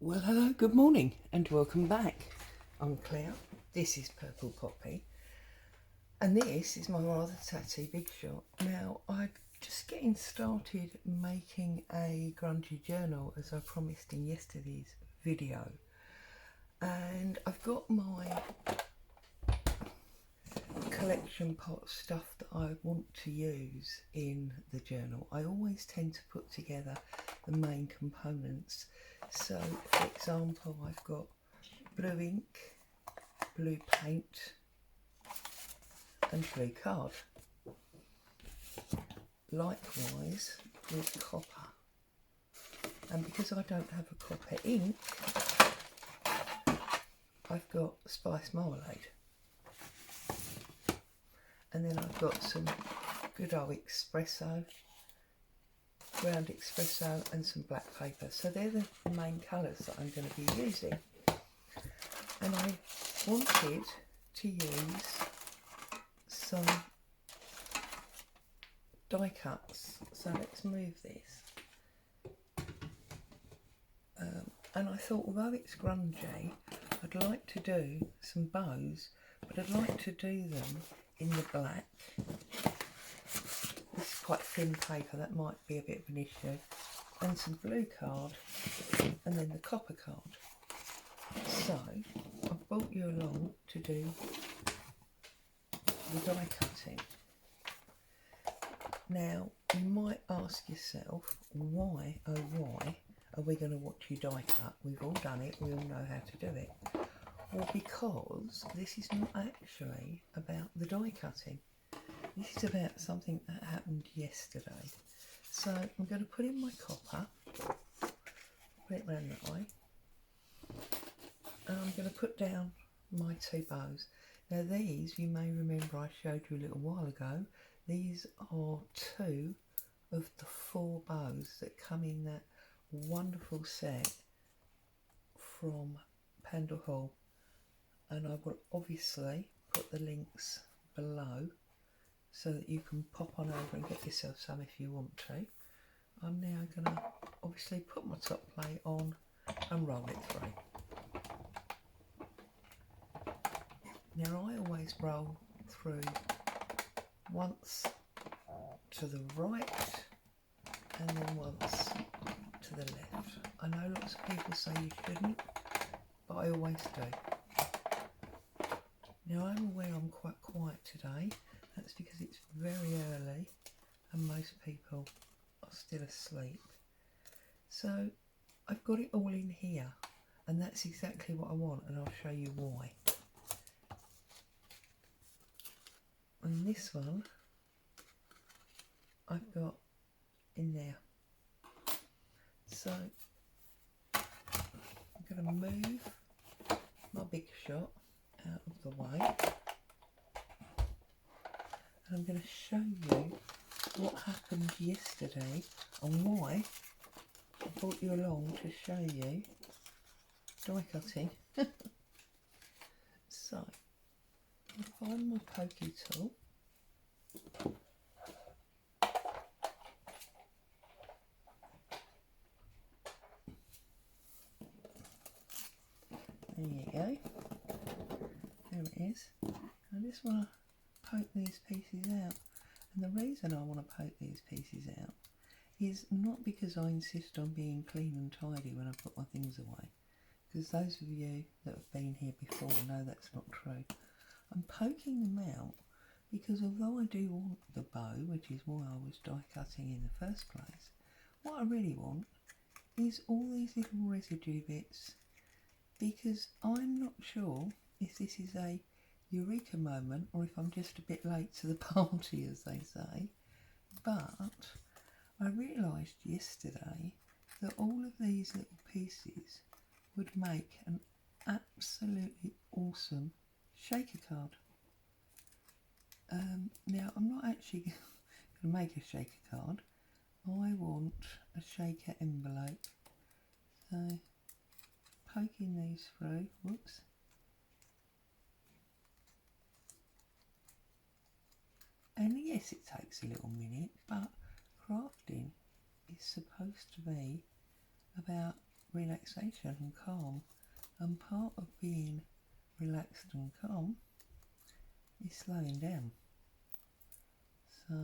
Well, hello, good morning, and welcome back. I'm Claire, this is Purple Poppy, and this is my rather tatty big shot. Now, I'm just getting started making a grungy journal, as I promised in yesterday's video, and I've got my collection pot of stuff that I want to use in the journal. I always tend to put together the main components. So, for example, I've got blue ink, blue paint and blue card. Likewise with copper. And because I don't have a copper ink, I've got spice marmalade. And then I've got some good old espresso, ground espresso and some black paper. So they're the main colours that I'm going to be using. And I wanted to use some die cuts. So let's move this. And I thought, although it's grungy, I'd like to do some bows, but I'd like to do them in the black. This is quite thin paper, that might be a bit of an issue. And some blue card, and then the copper card. So, I've brought you along to do the die cutting. Now, you might ask yourself, why, oh why, are we going to watch you die cut? We've all done it, we all know how to do it. Well, because this is not actually about the die cutting. This is about something that happened yesterday. So I'm going to put in my copper, put it round that way, and I'm going to put down my two bows. Now these, you may remember I showed you a little while ago, these are two of the 4 bows that come in that wonderful set from Pandahall. And I will obviously put the links below so that you can pop on over and get yourself some if you want to. I'm now going to obviously put my top plate on and roll it through. Now I always roll through once to the right and then once to the left. I know lots of people say you shouldn't, but I always do. Now I'm aware I'm quite quiet today. That's because it's very early and most people are still asleep. So I've got it all in here and that's exactly what I want, and I'll show you why. And this one I've got in there. So I'm going to move my big shot out of the way. And I'm going to show you what happened yesterday and why I brought you along to show you die cutting. So, I'll find my pokey tool. There you go. There it is. I just want to poke these pieces out, and the reason I want to poke these pieces out is not because I insist on being clean and tidy when I put my things away, because those of you that have been here before know that's not true. I'm poking them out because although I do want the bow, which is why I was die cutting in the first place, what I really want is all these little residue bits, because I'm not sure if this is a Eureka moment or if I'm just a bit late to the party, as they say, but I realised yesterday that all of these little pieces would make an absolutely awesome shaker card. Now I'm not actually going to make a shaker card, I want a shaker envelope. So poking these through, whoops. And yes, it takes a little minute, but crafting is supposed to be about relaxation and calm, and part of being relaxed and calm is slowing down. So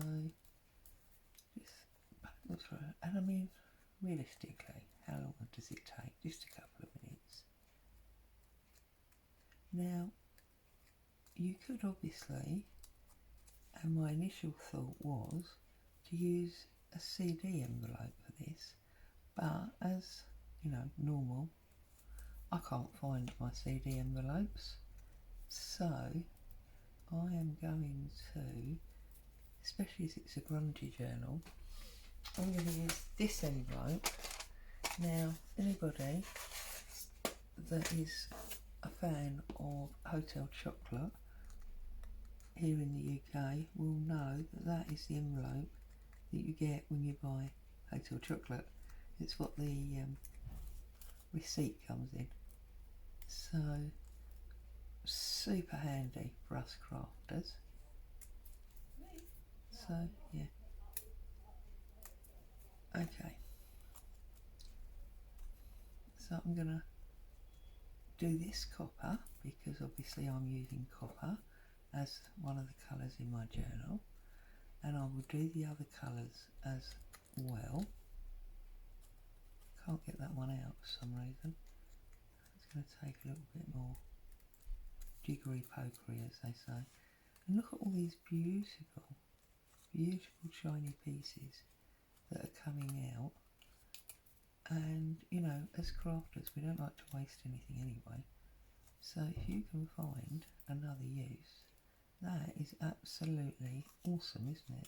just paddle through, and I mean realistically, how long does it take? Just a couple of minutes. Now you could obviously, and my initial thought was to use a CD envelope for this, but as you know, normal, I can't find my CD envelopes, so I am going to, especially as it's a grungy journal, I'm going to use this envelope. Now anybody that is a fan of Hotel Chocolate here in the UK will know that that is the envelope that you get when you buy Hotel Chocolate. It's what the receipt comes in. So super handy for us crafters. So yeah. Okay. So I'm gonna do this copper because obviously I'm using copper as one of the colours in my journal, and I will do the other colours as well. Can't get that one out for some reason. It's going to take a little bit more jiggery pokery, as they say. And look at all these beautiful, beautiful shiny pieces that are coming out. And you know, as crafters, we don't like to waste anything anyway. So if you can find another use, that is absolutely awesome, isn't it?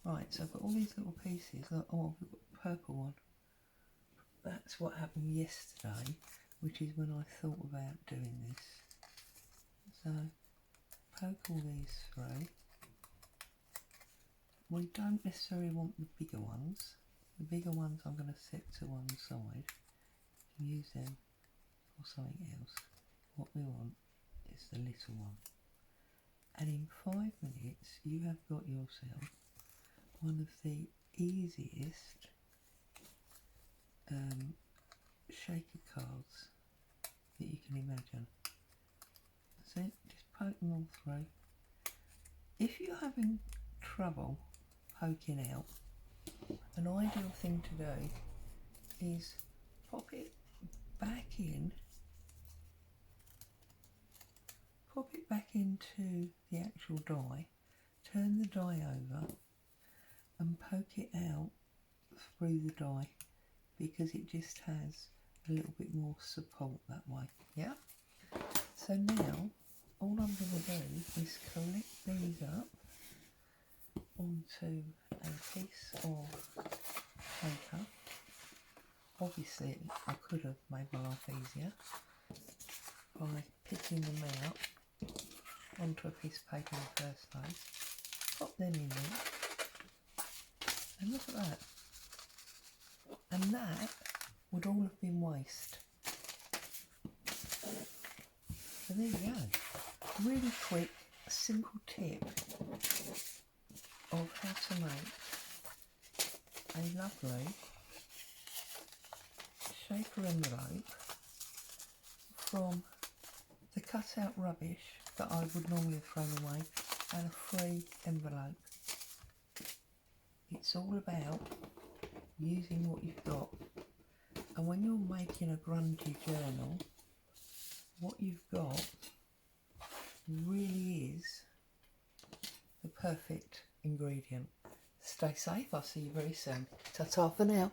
Right, so I've got all these little pieces. Like, oh, we've got the purple one. That's what happened yesterday, which is when I thought about doing this. So poke all these through. We don't necessarily want the bigger ones. The bigger ones I'm going to set to one side and use them for something else. What we want is the little one. And in 5 minutes you have got yourself one of the easiest shaker cards that you can imagine. So just poke them all through. If you're having trouble poking out, an ideal thing to do is pop it back in, pop it back into the actual die, turn the die over and poke it out through the die, because it just has a little bit more support that way. Yeah. So now all I'm going to do is collect these up onto a piece of paper. Obviously I could have made my life easier by picking them out onto a piece of paper in the first place. Pop them in there, and look at that. And that would all have been waste. So there you go. Really quick, simple tip of how to make a lovely shaker envelope from the cut out rubbish that I would normally have thrown away, and a free envelope. It's all about using what you've got. And when you're making a grungy journal, what you've got really is the perfect ingredient. Stay safe, I'll see you very soon. Ta-ta for now.